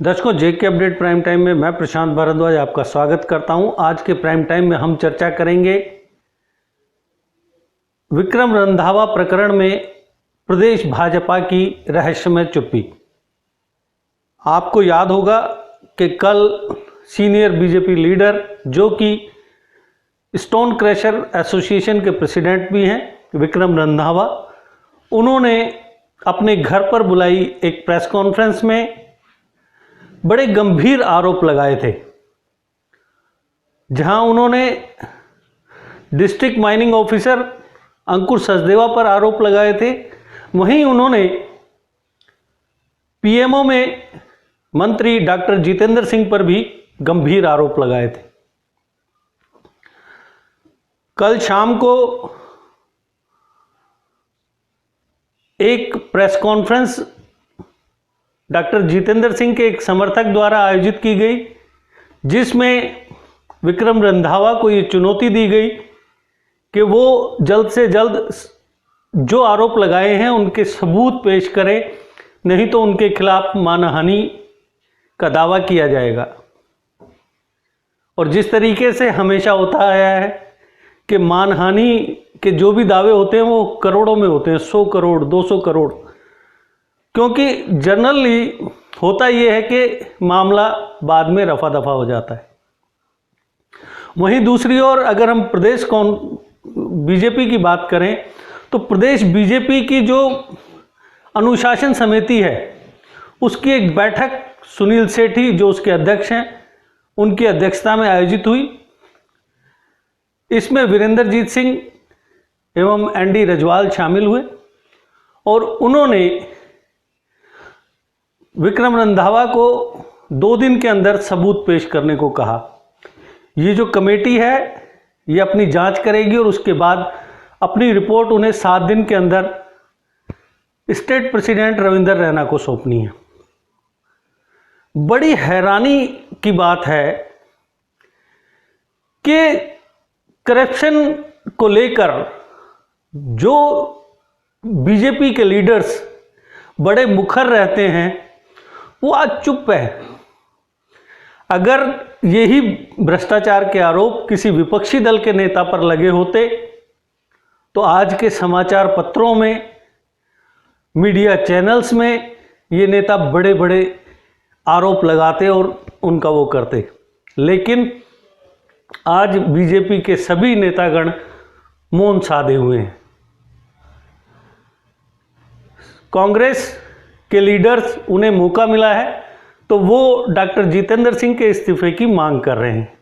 दर्शकों, जेके update prime time में मैं प्रशांत भारद्वाज आपका स्वागत करता हूं। आज के प्राइम टाइम में हम चर्चा करेंगे विक्रम रंधावा प्रकरण में प्रदेश भाजपा की रहस्यमय चुप्पी। आपको याद होगा कि कल सीनियर बीजेपी लीडर जो कि स्टोन क्रशर एसोसिएशन के प्रेसिडेंट भी हैं विक्रम रंधावा, उन्होंने अपने घर पर बुलाई एक प्रेस कॉन्फ्रेंस में बड़े गंभीर आरोप लगाए थे, जहां उन्होंने डिस्ट्रिक्ट माइनिंग ऑफिसर अंकुर सचदेवा पर आरोप लगाए थे। वहीं उन्होंने पीएमओ में मंत्री डॉक्टर जितेंद्र सिंह पर भी गंभीर आरोप लगाए थे। कल शाम को एक press conference doctor Jitendra Singh के एक समर्थक द्वारा आयोजित की गई, जिसमें विक्रम रंधावा को ये चुनौती दी गई कि वो जल्द से जल्द जो आरोप लगाए हैं उनके सबूत पेश करें, नहीं तो उनके खिलाफ मानहानि का दावा किया जाएगा। और जिस तरीके से हमेशा होता आया है कि मानहानि के जो भी दावे होते हैं वो करोड़ों में होते हैं, 100 करोड़ 200 करोड़, क्योंकि जनरली होता यह है कि मामला बाद में रफा दफा हो जाता है। वहीं दूसरी ओर अगर हम प्रदेश बीजेपी की बात करें तो प्रदेश बीजेपी की जो अनुशासन समिति है उसकी एक बैठक सुनील सेठी जो उसके अध्यक्ष हैं उनकी अध्यक्षता में आयोजित हुई। इसमें वीरेंद्रजीत सिंह एवं एनडी रजवाल शामिल हुए और उन्होंने विक्रम रंधावा को 2 दिन के अंदर सबूत पेश करने को कहा। ये जो कमेटी है ये अपनी जांच करेगी और उसके बाद अपनी रिपोर्ट उन्हें 7 दिन के अंदर स्टेट प्रेसिडेंट रविंदर रैना को सौंपनी है। बड़ी हैरानी की बात है कि करप्शन को लेकर जो बीजेपी के लीडर्स बड़े मुखर रहते हैं वो आज चुप है। अगर यही भ्रष्टाचार के आरोप किसी विपक्षी दल के नेता पर लगे होते तो आज के समाचार पत्रों में, मीडिया चैनल्स में ये नेता बड़े बड़े आरोप लगाते और उनका वो करते। लेकिन आज बीजेपी के सभी नेतागण मौन साधे हुए हैं। कांग्रेस के लीडर्स उन्हें मौका मिला है तो वो डॉक्टर जितेंद्र सिंह के इस्तीफे की मांग कर रहे हैं।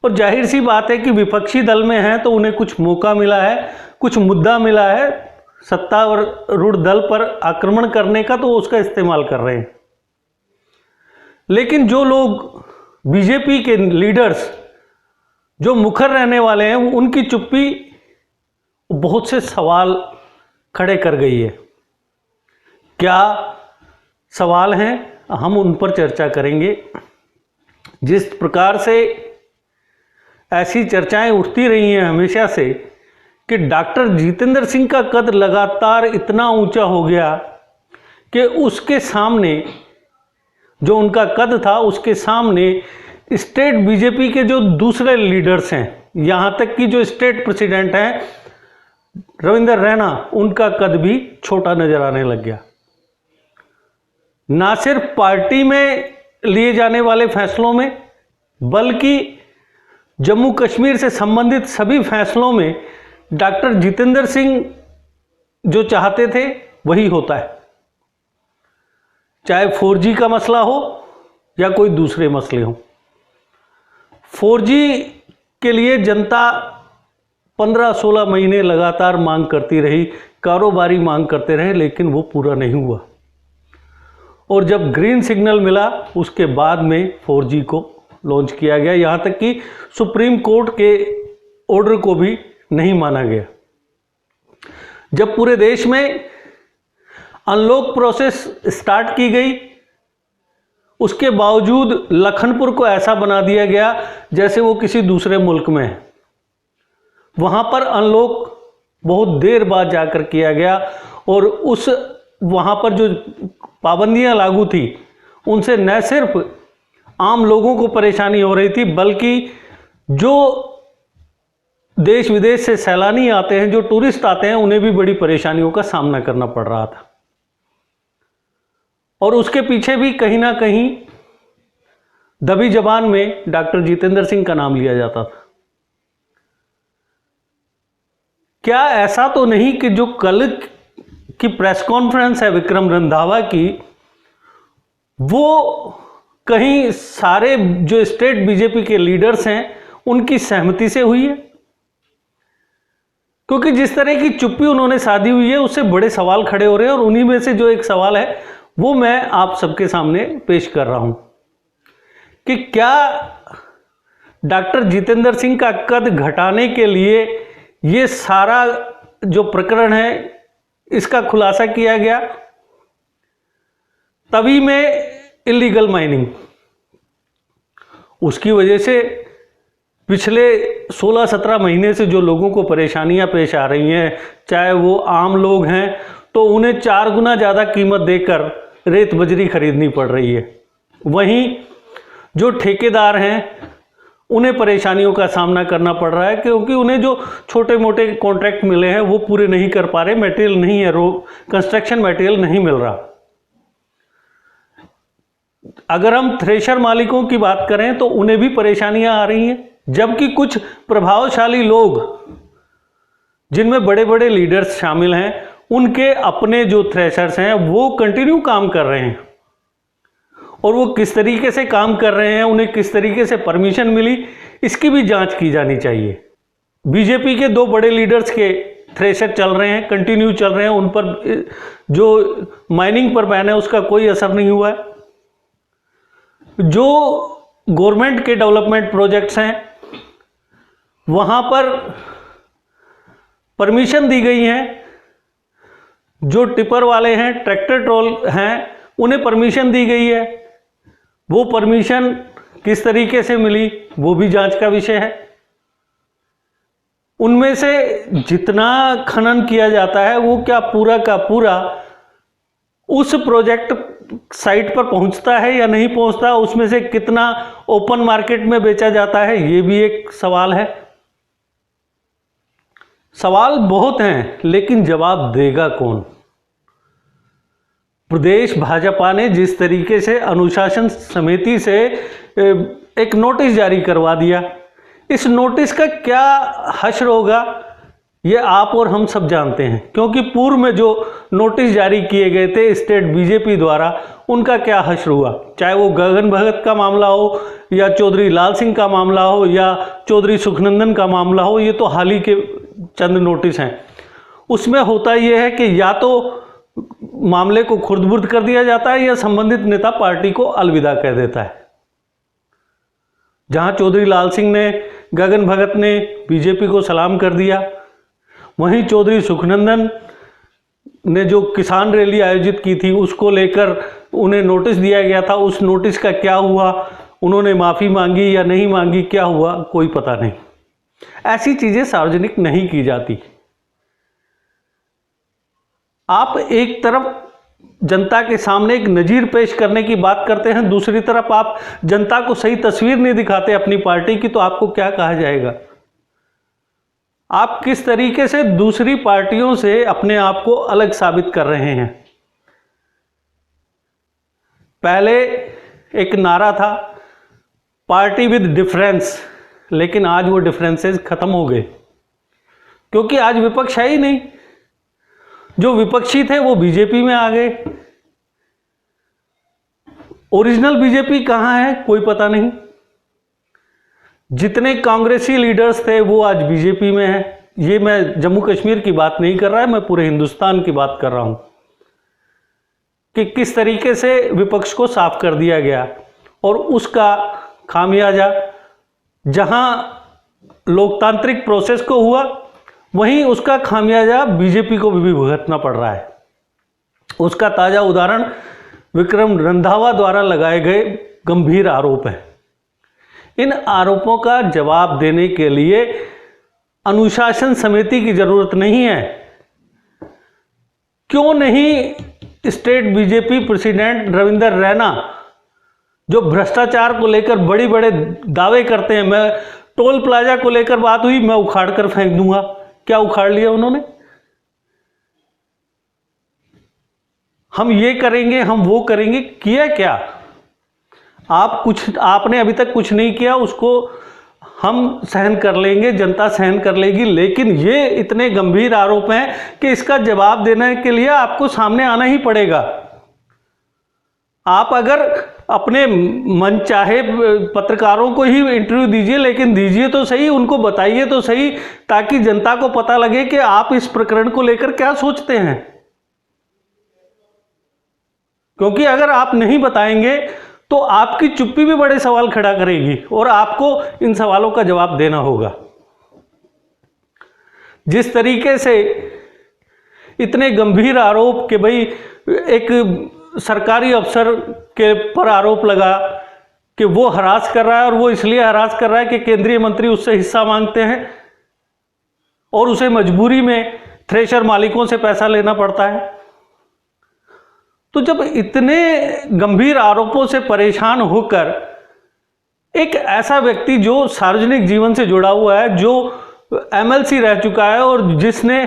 और जाहिर सी बात है कि विपक्षी दल में हैं तो उन्हें कुछ मौका मिला है, कुछ मुद्दा मिला है सत्तारूढ़ दल पर आक्रमण करने का, तो उसका इस्तेमाल कर रहे हैं। लेकिन जो लोग बीजेपी के लीडर्स जो मुखर रहने वाले हैं उनकी चुप्पी बहुत से सवाल खड़े कर गई है। क्या सवाल हैं, हम उन पर चर्चा करेंगे। जिस प्रकार से ऐसी चर्चाएं उठती रही हैं हमेशा से कि डॉक्टर जितेंद्र सिंह का कद लगातार इतना ऊंचा हो गया कि उसके सामने जो उनका कद था उसके सामने स्टेट बीजेपी के जो दूसरे लीडर्स हैं, यहाँ तक कि जो स्टेट प्रेसिडेंट हैं रविंदर रैना, उनका कद भी छोटा नजर आने लग गया। ना सिर्फ पार्टी में लिए जाने वाले फैसलों में बल्कि जम्मू कश्मीर से संबंधित सभी फैसलों में डॉक्टर जितेंद्र सिंह जो चाहते थे वही होता है। चाहे 4G का मसला हो या कोई दूसरे मसले हो। 4G के लिए जनता 15-16 महीने लगातार मांग करती रही, कारोबारी मांग करते रहे, लेकिन वो पूरा नहीं हुआ। और जब ग्रीन सिग्नल मिला उसके बाद में 4G को लॉन्च किया गया, यहाँ तक कि सुप्रीम कोर्ट के ऑर्डर को भी नहीं माना गया। जब पूरे देश में अनलॉक प्रोसेस स्टार्ट की गई उसके बावजूद लखनपुर को ऐसा बना दिया गया जैसे वो किसी दूसरे मुल्क में है। वहाँ पर अनलॉक बहुत देर बाद जाकर किया गया और उस वहाँ पर जो पाबंदियां लागू थी उनसे न सिर्फ आम लोगों को परेशानी हो रही थी, बल्कि जो देश विदेश से सैलानी आते हैं, जो टूरिस्ट आते हैं, उन्हें भी बड़ी परेशानियों का सामना करना पड़ रहा था। और उसके पीछे भी कहीं ना कहीं दबी जबान में डॉक्टर जितेंद्र सिंह का नाम लिया जाता था। क्या ऐसा तो नहीं कि जो कल की प्रेस कॉन्फ्रेंस है विक्रम रंधावा की, वो कहीं सारे जो स्टेट बीजेपी के लीडर्स हैं उनकी सहमति से हुई है? क्योंकि जिस तरह की चुप्पी उन्होंने साधी हुई है उससे बड़े सवाल खड़े हो रहे हैं, और उन्हीं में से जो एक सवाल है वो मैं आप सबके सामने पेश कर रहा हूं कि क्या डॉक्टर जितेंद्र सिंह का कद घटाने के लिए ये सारा जो प्रकरण है इसका खुलासा किया गया? तभी में इलीगल माइनिंग, उसकी वजह से पिछले 16-17 महीने से जो लोगों को परेशानियां पेश आ रही हैं, चाहे वो आम लोग हैं तो उन्हें 4 गुना ज़्यादा कीमत देकर रेत बजरी खरीदनी पड़ रही है, वहीं जो ठेकेदार हैं उन्हें परेशानियों का सामना करना पड़ रहा है क्योंकि उन्हें जो छोटे मोटे कॉन्ट्रैक्ट मिले हैं वो पूरे नहीं कर पा रहे, मटेरियल नहीं है, कंस्ट्रक्शन मटेरियल नहीं मिल रहा। अगर हम थ्रेशर मालिकों की बात करें तो उन्हें भी परेशानियां आ रही हैं, जबकि कुछ प्रभावशाली लोग जिनमें बड़े बड़े लीडर्स शामिल हैं उनके अपने जो थ्रेशर्स हैं वो कंटिन्यू काम कर रहे हैं, और वो किस तरीके से काम कर रहे हैं, उन्हें किस तरीके से परमिशन मिली, इसकी भी जांच की जानी चाहिए। बीजेपी के 2 बड़े लीडर्स के थ्रेशर चल रहे हैं, कंटिन्यू चल रहे हैं, उन पर जो माइनिंग पर बैन है उसका कोई असर नहीं हुआ है। जो गवर्नमेंट के डेवलपमेंट प्रोजेक्ट्स हैं वहां पर परमिशन दी गई है, जो टिपर वाले हैं, ट्रैक्टर ट्रॉल हैं, उन्हें परमिशन दी गई है, वो परमिशन किस तरीके से मिली वो भी जांच का विषय है। उनमें से जितना खनन किया जाता है वो क्या पूरा का पूरा उस प्रोजेक्ट साइट पर पहुंचता है या नहीं पहुंचता, उसमें से कितना ओपन मार्केट में बेचा जाता है, ये भी एक सवाल है। सवाल बहुत हैं लेकिन जवाब देगा कौन? प्रदेश भाजपा ने जिस तरीके से अनुशासन समिति से एक नोटिस जारी करवा दिया, इस नोटिस का क्या हश्र होगा ये आप और हम सब जानते हैं, क्योंकि पूर्व में जो नोटिस जारी किए गए थे स्टेट बीजेपी द्वारा उनका क्या हश्र हुआ, चाहे वो गगन भगत का मामला हो या चौधरी लाल सिंह का मामला हो या चौधरी सुखनंदन का मामला हो, ये तो हाल ही के चंद नोटिस हैं। उसमें होता यह है कि या तो मामले को खुर्द-बुर्द कर दिया जाता है या संबंधित नेता पार्टी को अलविदा कह देता है। जहां चौधरी लाल सिंह ने, गगन भगत ने बीजेपी को सलाम कर दिया, वहीं चौधरी सुखनंदन ने जो किसान रैली आयोजित की थी उसको लेकर उन्हें नोटिस दिया गया था, उस नोटिस का क्या हुआ, उन्होंने माफ़ी मांगी या नहीं मांगी, क्या हुआ कोई पता नहीं। ऐसी चीज़ें सार्वजनिक नहीं की जाती। आप एक तरफ जनता के सामने एक नज़ीर पेश करने की बात करते हैं, दूसरी तरफ आप जनता को सही तस्वीर नहीं दिखाते अपनी पार्टी की, तो आपको क्या कहा जाएगा? आप किस तरीके से दूसरी पार्टियों से अपने आप को अलग साबित कर रहे हैं? पहले एक नारा था पार्टी विद डिफरेंस, लेकिन आज वो डिफरेंसेस खत्म हो गए, क्योंकि आज विपक्ष है ही नहीं। जो विपक्षी थे वो बीजेपी में आ गए। ओरिजिनल बीजेपी कहां है कोई पता नहीं। जितने कांग्रेसी लीडर्स थे वो आज बीजेपी में हैं। ये मैं जम्मू कश्मीर की बात नहीं कर रहा है, मैं पूरे हिंदुस्तान की बात कर रहा हूं कि किस तरीके से विपक्ष को साफ कर दिया गया, और उसका खामियाजा जहां लोकतांत्रिक प्रोसेस को हुआ वहीं उसका खामियाजा बीजेपी को भी भुगतना पड़ रहा है। उसका ताज़ा उदाहरण विक्रम रंधावा द्वारा लगाए गए गंभीर आरोप है। इन आरोपों का जवाब देने के लिए अनुशासन समिति की जरूरत नहीं है। क्यों नहीं state BJP president Ravinder Raina जो भ्रष्टाचार को लेकर बड़े बड़े दावे करते हैं, मैं टोल प्लाजा को लेकर बात हुई, मैं उखाड़ कर फेंक दूंगा। क्या उखाड़ लिया उन्होंने? हम ये करेंगे, हम वो करेंगे, किया क्या? आपने अभी तक कुछ नहीं किया, उसको हम सहन कर लेंगे, जनता सहन कर लेगी। लेकिन ये इतने गंभीर आरोप हैं कि इसका जवाब देने के लिए आपको सामने आना ही पड़ेगा। आप अगर अपने मन चाहे पत्रकारों को ही इंटरव्यू दीजिए, लेकिन दीजिए तो सही, उनको बताइए तो सही, ताकि जनता को पता लगे कि आप इस प्रकरण को लेकर क्या सोचते हैं। क्योंकि अगर आप नहीं बताएंगे तो आपकी चुप्पी भी बड़े सवाल खड़ा करेगी और आपको इन सवालों का जवाब देना होगा। जिस तरीके से इतने गंभीर आरोप कि भाई एक सरकारी अफसर के पर आरोप लगा कि वो हरास कर रहा है, और वो इसलिए हरास कर रहा है कि केंद्रीय मंत्री उससे हिस्सा मांगते हैं और उसे मजबूरी में थ्रेशर मालिकों से पैसा लेना पड़ता है। तो जब इतने गंभीर आरोपों से परेशान होकर एक ऐसा व्यक्ति जो सार्वजनिक जीवन से जुड़ा हुआ है, जो एमएलसी रह चुका है और जिसने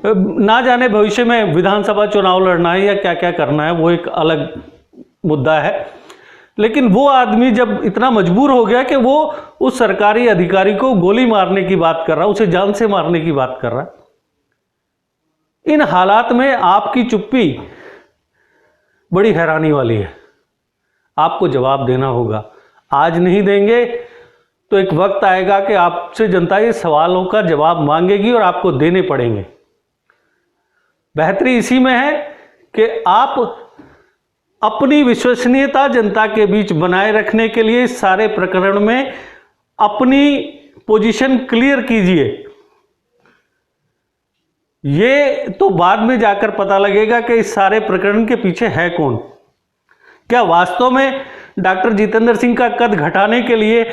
ना जाने भविष्य में विधानसभा चुनाव लड़ना है या क्या क्या करना है, वो एक अलग मुद्दा है, लेकिन वो आदमी जब इतना मजबूर हो गया कि वो उस सरकारी अधिकारी को गोली मारने की बात कर रहा, उसे जान से मारने की बात कर रहा, इन हालात में आपकी चुप्पी बड़ी हैरानी वाली है। आपको जवाब देना होगा। आज नहीं देंगे तो एक वक्त आएगा कि आपसे जनता ये सवालों का जवाब मांगेगी और आपको देने पड़ेंगे। बेहतरी इसी में है कि आप अपनी विश्वसनीयता जनता के बीच बनाए रखने के लिए इस सारे प्रकरण में अपनी पोजीशन क्लियर कीजिए। ये तो बाद में जाकर पता लगेगा कि इस सारे प्रकरण के पीछे है कौन। क्या वास्तव में डॉक्टर जितेंद्र सिंह का कद घटाने के लिए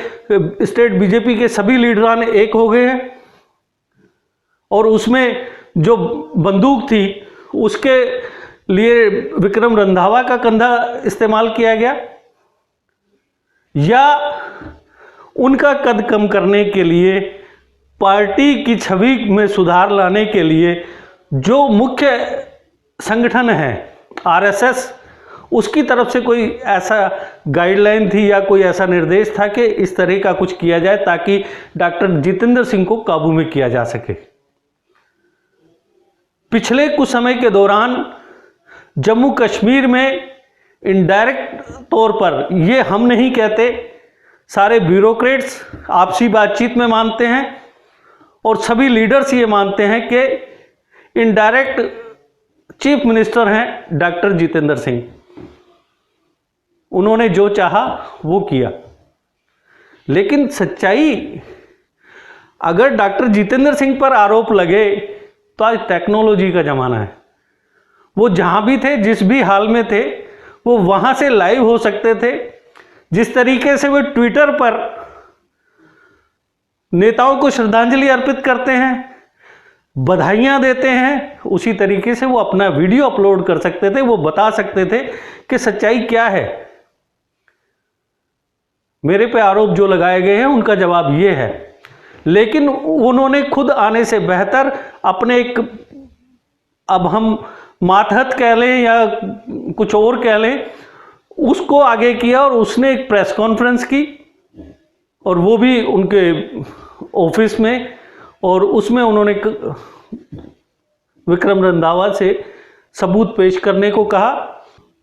स्टेट बीजेपी के सभी लीडरान एक हो गए हैं और उसमें जो बंदूक थी उसके लिए विक्रम रंधावा का कंधा इस्तेमाल किया गया, या उनका कद कम करने के लिए, पार्टी की छवि में सुधार लाने के लिए जो मुख्य संगठन है आरएसएस, उसकी तरफ से कोई ऐसा गाइडलाइन थी या कोई ऐसा निर्देश था कि इस तरह का कुछ किया जाए ताकि डॉक्टर जितेंद्र सिंह को काबू में किया जा सके। पिछले कुछ समय के दौरान जम्मू कश्मीर में इनडायरेक्ट तौर पर, ये हम नहीं कहते, सारे ब्यूरोक्रेट्स आपसी बातचीत में मानते हैं और सभी लीडर्स ये मानते हैं कि इनडायरेक्ट चीफ मिनिस्टर हैं डॉक्टर जितेंद्र सिंह। उन्होंने जो चाहा वो किया। लेकिन सच्चाई, अगर डॉक्टर जितेंद्र सिंह पर आरोप लगे तो आज टेक्नोलॉजी का ज़माना है। वो जहाँ भी थे, जिस भी हाल में थे, वो वहाँ से लाइव हो सकते थे। जिस तरीके से वो ट्विटर पर नेताओं को श्रद्धांजलि अर्पित करते हैं, बधाइयाँ देते हैं, उसी तरीके से वो अपना वीडियो अपलोड कर सकते थे। वो बता सकते थे कि सच्चाई क्या है। मेरे पे आरोप जो लगाए गए हैं उनका जवाब ये है। लेकिन उन्होंने खुद आने से बेहतर अपने एक, अब हम मातहत कह लें या कुछ और कह लें, उसको आगे किया और उसने एक प्रेस कॉन्फ्रेंस की और वो भी उनके ऑफिस में, और उसमें उन्होंने विक्रम रंधावा से सबूत पेश करने को कहा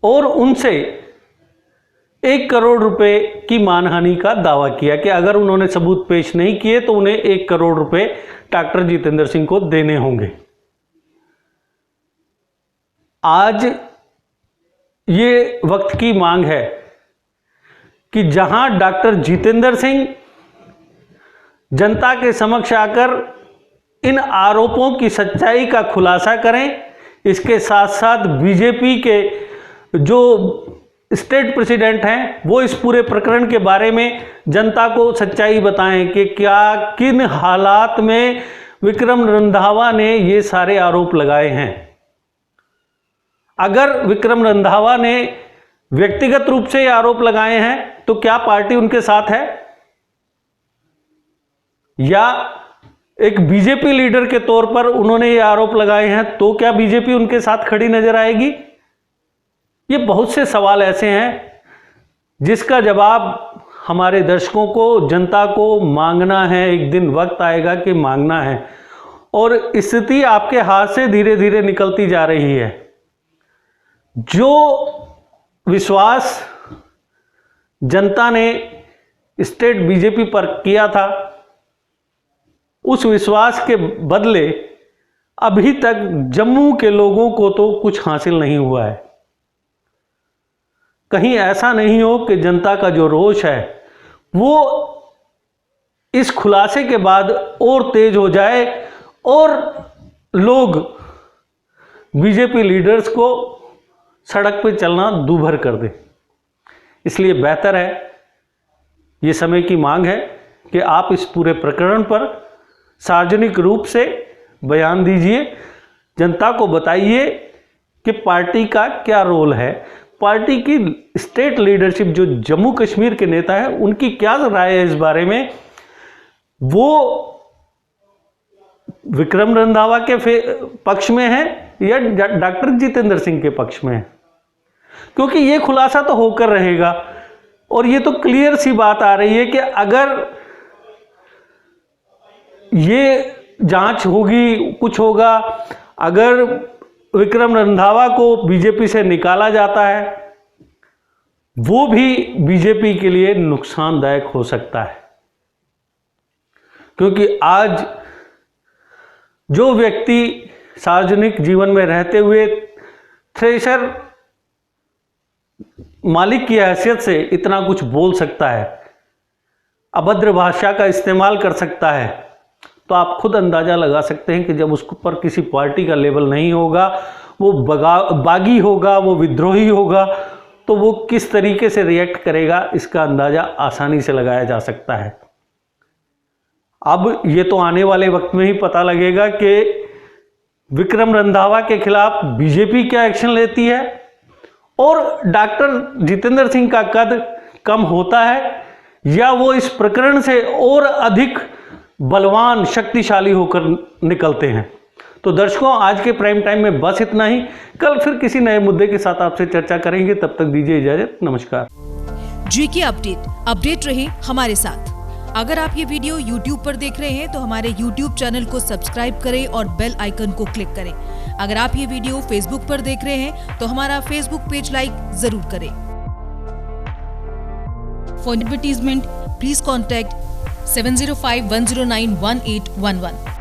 और उनसे 1 करोड़ रुपए की मानहानि का दावा किया कि अगर उन्होंने सबूत पेश नहीं किए तो उन्हें 1 करोड़ रुपए डॉक्टर जितेंद्र सिंह को देने होंगे। आज ये वक्त की मांग है कि जहां डॉक्टर जितेंद्र सिंह जनता के समक्ष आकर इन आरोपों की सच्चाई का खुलासा करें, इसके साथ साथ बीजेपी के जो स्टेट प्रेसिडेंट हैं वो इस पूरे प्रकरण के बारे में जनता को सच्चाई बताएं कि क्या, किन हालात में विक्रम रंधावा ने ये सारे आरोप लगाए हैं। अगर विक्रम रंधावा ने व्यक्तिगत रूप से ये आरोप लगाए हैं, तो क्या पार्टी उनके साथ है? या एक बीजेपी लीडर के तौर पर उन्होंने ये आरोप लगाए हैं, तो क्या बीजेपी उनके साथ खड़ी नजर आएगी? ये बहुत से सवाल ऐसे हैं जिसका जवाब हमारे दर्शकों को, जनता को मांगना है। एक दिन वक्त आएगा कि मांगना है, और स्थिति आपके हाथ से धीरे धीरे निकलती जा रही है। जो विश्वास जनता ने स्टेट बीजेपी पर किया था, उस विश्वास के बदले अभी तक जम्मू के लोगों को तो कुछ हासिल नहीं हुआ है। कहीं ऐसा नहीं हो कि जनता का जो रोष है वो इस खुलासे के बाद और तेज हो जाए और लोग बीजेपी लीडर्स को सड़क पर चलना दूभर कर दे। इसलिए बेहतर है, ये समय की मांग है कि आप इस पूरे प्रकरण पर सार्वजनिक रूप से बयान दीजिए, जनता को बताइए कि पार्टी का क्या रोल है, पार्टी की स्टेट लीडरशिप जो जम्मू कश्मीर के नेता है उनकी क्या राय है इस बारे में। वो विक्रम रंधावा के पक्ष में है या डॉक्टर जितेंद्र सिंह के पक्ष में है, क्योंकि ये खुलासा तो होकर रहेगा। और ये तो क्लियर सी बात आ रही है कि अगर ये जांच होगी, कुछ होगा, अगर विक्रम रंधावा को बीजेपी से निकाला जाता है, वो भी बीजेपी के लिए नुकसानदायक हो सकता है। क्योंकि आज जो व्यक्ति सार्वजनिक जीवन में रहते हुए थ्रेशर मालिक की हैसियत से इतना कुछ बोल सकता है, अभद्र भाषा का इस्तेमाल कर सकता है, तो आप खुद अंदाज़ा लगा सकते हैं कि जब उस पर किसी पार्टी का लेबल नहीं होगा, वो बागी होगा, वो विद्रोही होगा, तो वो किस तरीके से रिएक्ट करेगा, इसका अंदाज़ा आसानी से लगाया जा सकता है। अब ये तो आने वाले वक्त में ही पता लगेगा कि विक्रम रंधावा के खिलाफ बीजेपी क्या एक्शन लेती है और डॉक्टर जितेंद्र सिंह का कद कम होता है या वो इस प्रकरण से और अधिक बलवान, शक्तिशाली होकर निकलते हैं। तो दर्शकों, आज के प्राइम टाइम में बस इतना ही। कल फिर किसी नए मुद्दे के साथ आपसे चर्चा करेंगे। तब तक दीजिए इजाजत। नमस्कार। जीके अपडेट रहे हमारे साथ। अगर आप ये वीडियो YouTube पर देख रहे हैं तो हमारे YouTube चैनल को सब्सक्राइब करें और बेल आइकन को क्लिक करें। अगर आप ये वीडियो Facebook पर देख रहे हैं तो हमारा Facebook पेज लाइक जरूर करें। For advertisement please contact 7051091811।